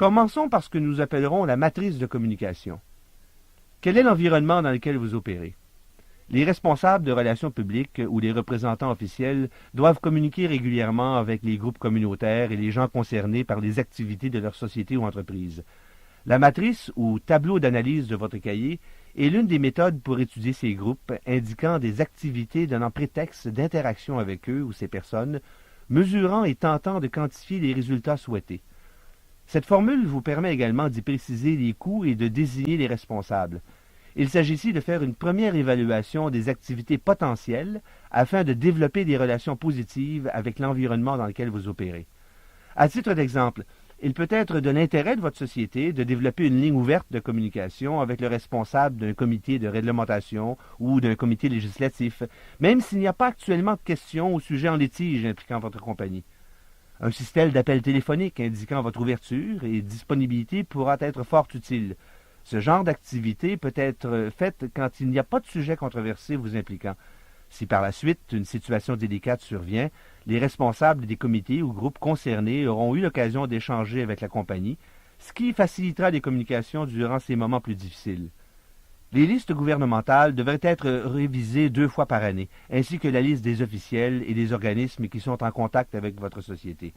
Commençons par ce que nous appellerons la matrice de communication. Quel est l'environnement dans lequel vous opérez? Les responsables de relations publiques ou les représentants officiels doivent communiquer régulièrement avec les groupes communautaires et les gens concernés par les activités de leur société ou entreprise. La matrice ou tableau d'analyse de votre cahier est l'une des méthodes pour étudier ces groupes, indiquant des activités donnant prétexte d'interaction avec eux ou ces personnes, mesurant et tentant de quantifier les résultats souhaités. Cette formule vous permet également d'y préciser les coûts et de désigner les responsables. Il s'agit ici de faire une première évaluation des activités potentielles afin de développer des relations positives avec l'environnement dans lequel vous opérez. À titre d'exemple, il peut être de l'intérêt de votre société de développer une ligne ouverte de communication avec le responsable d'un comité de réglementation ou d'un comité législatif, même s'il n'y a pas actuellement de questions ou sujets en litige impliquant votre compagnie. Un système d'appel téléphonique indiquant votre ouverture et disponibilité pourra être fort utile. Ce genre d'activité peut être faite quand il n'y a pas de sujet controversé vous impliquant. Si par la suite une situation délicate survient, les responsables des comités ou groupes concernés auront eu l'occasion d'échanger avec la compagnie, ce qui facilitera les communications durant ces moments plus difficiles. Les listes gouvernementales devraient être révisées 2 fois par année, ainsi que la liste des officiels et des organismes qui sont en contact avec votre société.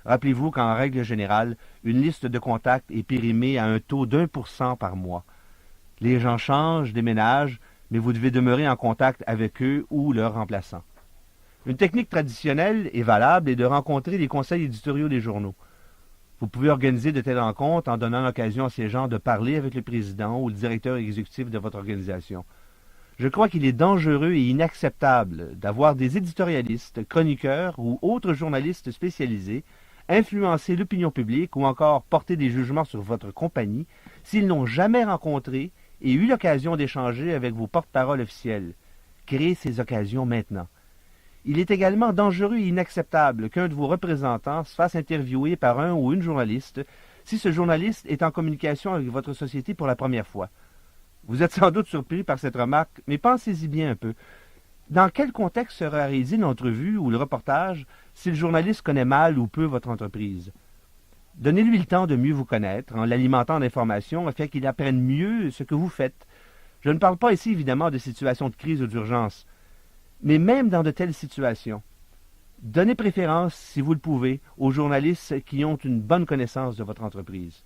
Rappelez-vous qu'en règle générale, une liste de contacts est périmée à un taux d'1% par mois. Les gens changent, déménagent, mais vous devez demeurer en contact avec eux ou leurs remplaçants. Une technique traditionnelle et valable est de rencontrer les conseils éditoriaux des journaux. Vous pouvez organiser de telles rencontres en donnant l'occasion à ces gens de parler avec le président ou le directeur exécutif de votre organisation. Je crois qu'il est dangereux et inacceptable d'avoir des éditorialistes, chroniqueurs ou autres journalistes spécialisés influencer l'opinion publique ou encore porter des jugements sur votre compagnie s'ils n'ont jamais rencontré et eu l'occasion d'échanger avec vos porte-paroles officiels. Créez ces occasions maintenant. Il est également dangereux et inacceptable qu'un de vos représentants se fasse interviewer par un ou une journaliste si ce journaliste est en communication avec votre société pour la première fois. Vous êtes sans doute surpris par cette remarque, mais pensez-y bien un peu. Dans quel contexte sera réalisée l'entrevue ou le reportage si le journaliste connaît mal ou peu votre entreprise? Donnez-lui le temps de mieux vous connaître en l'alimentant d'informations afin qu'il apprenne mieux ce que vous faites. Je ne parle pas ici évidemment de situations de crise ou d'urgence, mais même dans de telles situations, donnez préférence, si vous le pouvez, aux journalistes qui ont une bonne connaissance de votre entreprise.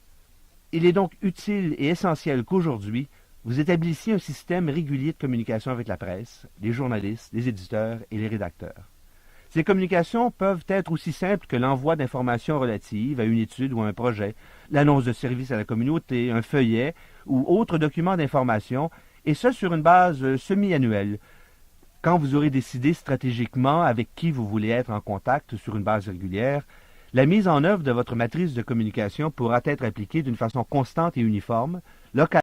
Il est donc utile et essentiel qu'aujourd'hui, vous établissiez un système régulier de communication avec la presse, les journalistes, les éditeurs et les rédacteurs. Ces communications peuvent être aussi simples que l'envoi d'informations relatives à une étude ou à un projet, l'annonce de services à la communauté, un feuillet ou autre document d'information, et ce sur une base semi-annuelle. Quand vous aurez décidé stratégiquement avec qui vous voulez être en contact sur une base régulière, la mise en œuvre de votre matrice de communication pourra être appliquée d'une façon constante et uniforme,